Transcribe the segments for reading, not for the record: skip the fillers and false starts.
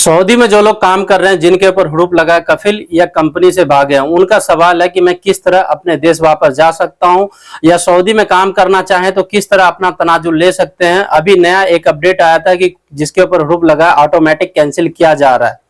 Saudi में जो लोग काम कर रहे हैं, जिनके ऊपर हुड़ूप लगा है, कफिल या कंपनी से भागे हैं, उनका सवाल है कि मैं किस तरह अपने देश वापस जा सकता हूं, या सऊदी में काम करना चाहें तो किस तरह अपना तनाजुल ले सकते हैं। अभी नया एक अपडेट आया था कि जिसके ऊपर हुड़ूप लगा है ऑटोमेटिक कैंसिल किया जा रहा है।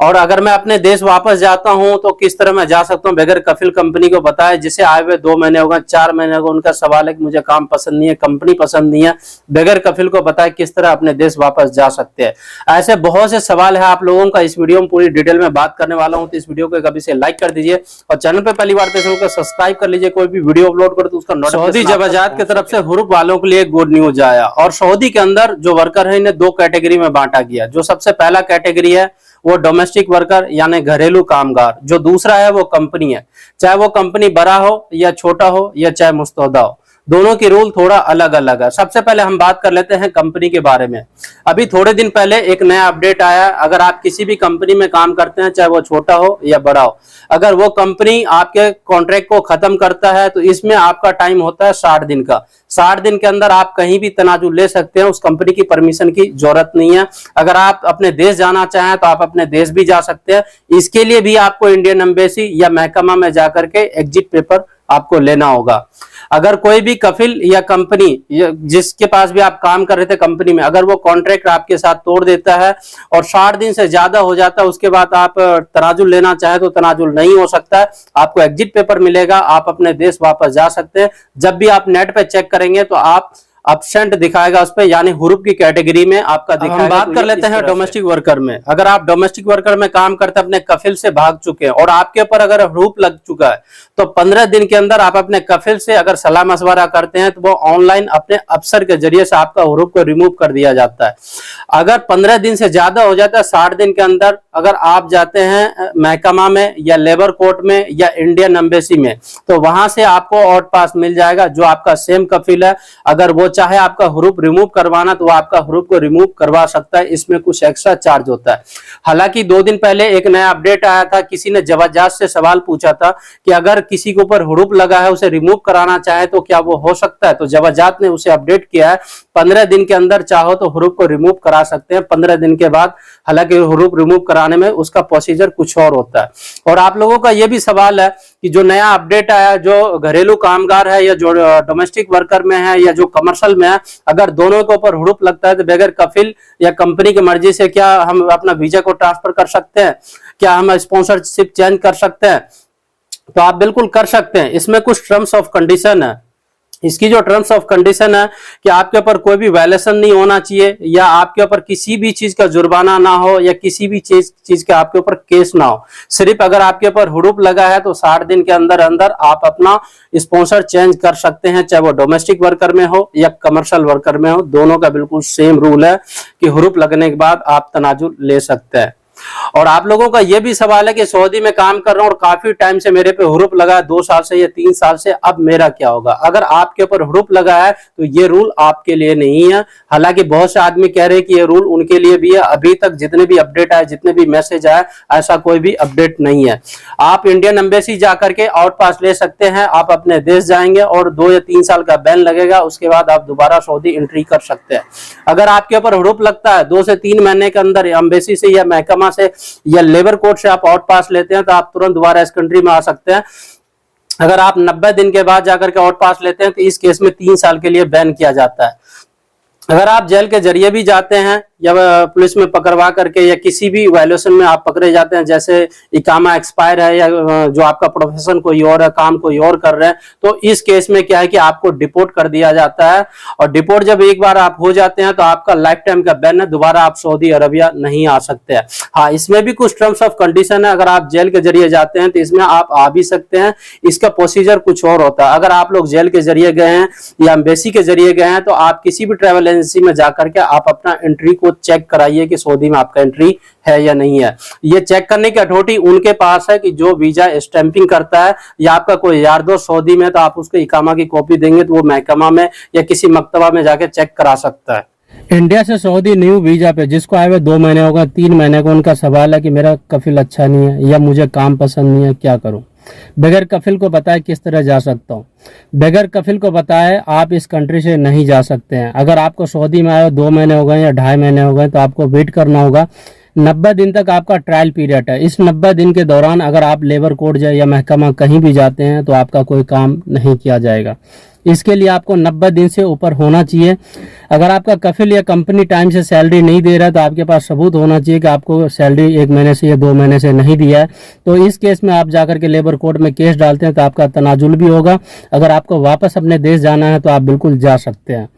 और अगर मैं अपने देश वापस जाता हूं तो किस तरह मैं जा सकता हूं बगैर कफिल। कंपनी को बताया जिसे आए हुए 2 महीने हो गए, 4 महीने हो गए, उनका सवाल है कि मुझे काम पसंद नहीं है, कंपनी पसंद नहीं है, बगैर कफिल को बताया किस तरह अपने देश वापस जा सकते हैं। ऐसे बहुत से सवाल है आप लोगों का, इस वीडियो में पूरी डिटेल में बात करने वाला हूं। तो इस वीडियो को कभी से लाइक कर दीजिए और चैनल पर पहली बार तो सब्सक्राइब कर लीजिए। कोई भी वीडियो अपलोड करो तो उसका नोटिफिकेशन। सऊदी जवाजात की तरफ से हुरूप वालों के लिए गुड न्यूज आया, और सऊदी के अंदर जो वर्कर है इन्हें 2 कैटेगरी में बांटा गया। जो सबसे पहला कैटेगरी है वो डोमेस्टिक वर्कर यानी घरेलू कामगार, जो दूसरा है वो कंपनी है। चाहे वो कंपनी बड़ा हो या छोटा हो या चाहे मुस्तौदा हो, दोनों की रूल थोड़ा अलग अलग है। सबसे पहले हम बात कर लेते हैं कंपनी के बारे में। अभी थोड़े दिन पहले एक नया अपडेट आया। अगर आप किसी भी कंपनी में काम करते हैं, चाहे वो छोटा हो या बड़ा हो, अगर वो कंपनी आपके कॉन्ट्रैक्ट को खत्म करता है तो इसमें आपका टाइम होता है 60 दिन का। 60 दिन के अंदर आप कहीं भी तनाजुल ले सकते हैं, उस कंपनी की परमिशन की जरूरत नहीं है। अगर आप अपने देश जाना चाहें तो आप अपने देश भी जा सकते हैं। इसके लिए भी आपको इंडियन एम्बेसी या महकमा में जाकर के एग्जिट पेपर आपको लेना होगा। अगर कोई भी कफिल या कंपनी जिसके पास भी आप काम कर रहे थे कंपनी में, अगर वो कॉन्ट्रैक्ट आपके साथ तोड़ देता है और 60 दिन से ज्यादा हो जाता है, उसके बाद आप तनाजुल लेना चाहे तो तनाजुल नहीं हो सकता है। आपको एग्जिट पेपर मिलेगा, आप अपने देश वापस जा सकते हैं। जब भी आप नेट पे चेक करेंगे तो आप एब्सेंट दिखाएगा उस पे, यानी हुरूप की कैटेगरी में आपका दिखाएगा। हम बात कर लेते हैं डोमेस्टिक वर्कर में। अगर आप डोमेस्टिक वर्कर में काम करते हैं, अपने कफिल से भाग चुके हैं और आपके ऊपर अगर हुरूप लग चुका है तो 15 दिन के अंदर आप अपने कफिल से अगर सलाह मशवरा करते हैं तो वो ऑनलाइन अपने अफसर के जरिए से आपका हुरूप को रिमूव कर दिया जाता है। अगर 15 दिन से ज्यादा हो जाता है, 60 दिन के अंदर अगर आप जाते हैं महकमा में या लेबर कोर्ट में या इंडियन एम्बेसी में, तो वहां से आपको आउट पास मिल जाएगा जो आपका सेम कफिल है। अगर वो चाहे आपका हुरूप रिमूव करवाना तो वो आपका हुरूप को रिमूव करवा सकता है, इसमें कुछ एक्स्ट्रा चार्ज होता है। हालांकि 2 दिन पहले एक नया अपडेट आया था, किसी ने जवाजात से सवाल पूछा था कि अगर किसी के ऊपर हुरूप लगा है उसे रिमूव कराना चाहे तो क्या वो हो सकता है। तो जवाजात ने उसे अपडेट किया है, 15 दिन के अंदर चाहो तो हुरूप को रिमूव करा सकते हैं। 15 दिन के बाद हालांकि हुरूप रिमूव कराने में उसका प्रोसीजर कुछ और होता है। और आप लोगों का यह भी सवाल है कि जो नया अपडेट आया, जो घरेलू कामगार है या जो डोमेस्टिक वर्कर में है या जो कमर्शियल में है, अगर दोनों के ऊपर हुड़ूप लगता है तो बगैर कफिल या कंपनी की मर्जी से क्या हम अपना वीजा को ट्रांसफर कर सकते हैं? क्या हम स्पॉन्सरशिप चेंज कर सकते हैं? तो आप बिल्कुल कर सकते हैं। इसमें कुछ टर्म्स ऑफ कंडीशन है। इसकी जो टर्म्स ऑफ कंडीशन है कि आपके ऊपर कोई भी वायलेशन नहीं होना चाहिए, या आपके ऊपर किसी भी चीज का जुर्माना ना हो, या किसी भी चीज का आपके ऊपर केस ना हो। सिर्फ अगर आपके ऊपर हुड़ूप लगा है तो 60 दिन के अंदर अंदर आप अपना स्पॉन्सर चेंज कर सकते हैं, चाहे वो डोमेस्टिक वर्कर में हो या कमर्शियल वर्कर में हो। दोनों का बिल्कुल सेम रूल है कि हुड़ूप लगने के बाद आप तनाजुल ले सकते हैं। और आप लोगों का यह भी सवाल है कि सऊदी में काम कर रहा हूं और काफी टाइम से मेरे पे हुरूप लगा है, 2 साल से या 3 साल से, अब मेरा क्या होगा? अगर आपके ऊपर हुरूप लगा है तो ये रूल आपके लिए नहीं है। हालांकि बहुत से आदमी कह रहे हैं कि ये रूल उनके लिए भी है। अभी तक जितने भी अपडेट आए, जितने भी मैसेज आए, ऐसा कोई भी अपडेट नहीं है। आप इंडियन एम्बेसी जाकर के आउट पास ले सकते हैं, आप अपने देश जाएंगे और 2 या 3 साल का बैन लगेगा, उसके बाद आप दोबारा सऊदी एंट्री कर सकते हैं। अगर आपके ऊपर हुरूप लगता है 2 से 3 महीने के अंदर एम्बेसी से या महकमा से या लेबर कोर्ट से आप आउट पास लेते हैं तो आप तुरंत दोबारा इस कंट्री में आ सकते हैं। अगर आप 90 दिन के बाद जाकर के आउट पास लेते हैं तो इस केस में 3 साल के लिए बैन किया जाता है। अगर आप जेल के जरिए भी जाते हैं या पुलिस में पकड़वा करके या किसी भी वायलेशन में आप पकड़े जाते हैं, जैसे इकामा एक्सपायर है या जो आपका प्रोफेशन कोई और है, काम कोई और कर रहे हैं, तो इस केस में क्या है कि आपको डिपोर्ट कर दिया जाता है। और डिपोर्ट जब एक बार आप हो जाते हैं तो आपका लाइफ टाइम का बैन है, दोबारा आप सऊदी अरबिया नहीं आ सकते हैं। हाँ, इसमें भी कुछ टर्म्स ऑफ कंडीशन है। अगर आप जेल के जरिए जाते हैं तो इसमें आप आ भी सकते हैं, इसका प्रोसीजर कुछ और होता है। अगर आप लोग जेल के जरिए गए हैं या एम्बेसी के जरिए गए हैं तो आप किसी भी ट्रैवल एजेंसी में जाकर के आप अपना एंट्री को चेक कराइए कि सऊदी में आपका एंट्री है या नहीं है। ये चेक करने की अथॉरिटी उनके पास है कि जो वीजा स्टैंपिंग करता है, या आपका कोई यार दोस्त सऊदी में तो आप उसको इकामा की कॉपी देंगे तो वो महकमा में या किसी मकतबा में जाके चेक करा सकता है। इंडिया से सऊदी न्यू वीजा पे जिसको आए हुए 2 महीने हो गए, 3 महीने को, उनका सवाल है कि मेरा कफिल अच्छा नहीं है या मुझे काम पसंद नहीं है, क्या करूं? बगैर कफिल को बताए किस तरह जा सकता हूँ? बगैर कफिल को बताए आप इस कंट्री से नहीं जा सकते हैं। अगर आपको सऊदी में आए 2 महीने हो गए या 2.5 महीने हो गए तो आपको वेट करना होगा। 90 दिन तक आपका ट्रायल पीरियड है। इस 90 दिन के दौरान अगर आप लेबर कोर्ट जाए या महकमा कहीं भी जाते हैं तो आपका कोई काम नहीं किया जाएगा। इसके लिए आपको 90 दिन से ऊपर होना चाहिए। अगर आपका कफिल या कंपनी टाइम से सैलरी नहीं दे रहा है तो आपके पास सबूत होना चाहिए कि आपको सैलरी 1 महीने से या 2 महीने से नहीं दिया है। तो इस केस में आप जाकर के लेबर कोर्ट में केस डालते हैं तो आपका तनाजुल भी होगा। अगर आपको वापस अपने देश जाना है तो आप बिल्कुल जा सकते हैं।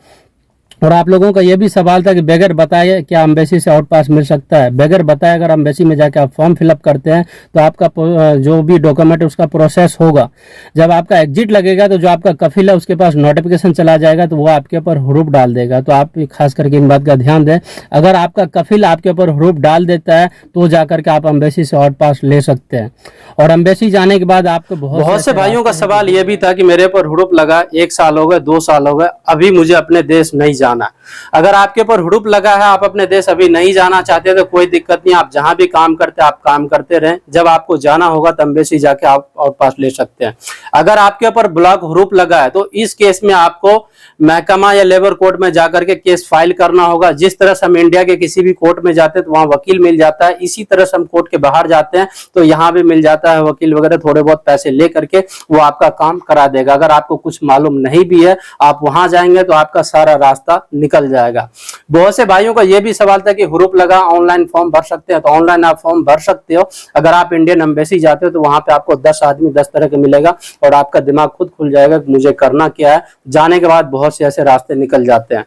और आप लोगों का यह भी सवाल था कि बगैर बताए क्या एम्बेसी से आउट पास मिल सकता है। बगैर बताए अगर एम्बेसी में जाकर आप फॉर्म फिलअप करते हैं तो आपका जो भी डॉक्यूमेंट उसका प्रोसेस होगा, जब आपका एग्जिट लगेगा तो जो आपका कफिल है उसके पास नोटिफिकेशन चला जाएगा तो वो आपके ऊपर हरूफ डाल देगा। तो आप खास करके इन बात का ध्यान दें। अगर आपका कफिल आपके ऊपर हरूफ डाल देता है तो जाकर के आप एम्बेसी से आउट पास ले सकते हैं। और एम्बेसी जाने के बाद आपको बहुत से भाइयों का सवाल ये भी था कि मेरे पर हुड़ुप लगा, 1 साल हो गए, 2 साल हो गए, अभी मुझे अपने देश नहीं जाना। अगर आपके ऊपर हुड़ुप लगा है, आप अपने देश अभी नहीं जाना चाहते तो कोई दिक्कत नहीं, आप जहां भी काम करते आप काम करते रहें। जब आपको जाना होगा तो एम्बेसी जाके आप आउट पास ले सकते हैं। अगर आपके ऊपर ब्लॉक हुड़ुप लगा है तो इस केस में आपको महकमा या लेबर कोर्ट में जाकर के केस फाइल करना होगा। जिस तरह से हम इंडिया के किसी भी कोर्ट में जाते हैं तो वहां वकील मिल जाता है, इसी तरह से हम कोर्ट के बाहर जाते हैं तो यहाँ भी मिल जाता है वकील वगैरह, थोड़े बहुत पैसे ले करके वो आपका काम करा देगा। अगर आपको कुछ मालूम नहीं भी है, आप वहां जाएंगे तो आपका सारा रास्ता निकल जाएगा। बहुत से भाइयों का यह भी सवाल था कि हुड़ुप लगा, ऑनलाइन फॉर्म भर सकते हैं, तो ऑनलाइन आप फॉर्म भर सकते हो। अगर आप इंडियन एम्बेसी जाते हो तो वहां पे आपको 10 आदमी 10 तरह के मिलेगा और आपका दिमाग खुद खुल जाएगा कि मुझे करना क्या है। जाने के बाद बहुत से ऐसे रास्ते निकल जाते हैं।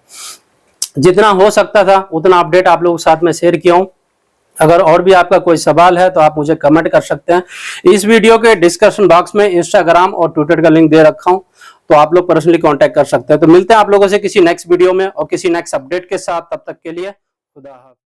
जितना हो सकता था उतना अपडेट आप लोगों के साथ में शेयर किया हूं। अगर और भी आपका कोई सवाल है तो आप मुझे कमेंट कर सकते हैं। इस वीडियो के डिस्क्रिप्शन बॉक्स में इंस्टाग्राम और ट्विटर का लिंक दे रखा हूं, तो आप लोग पर्सनली कांटेक्ट कर सकते हैं। तो मिलते हैं आप लोगों से किसी नेक्स्ट वीडियो में और किसी नेक्स्ट अपडेट के साथ। तब तक के लिए खुदा हाफिज़।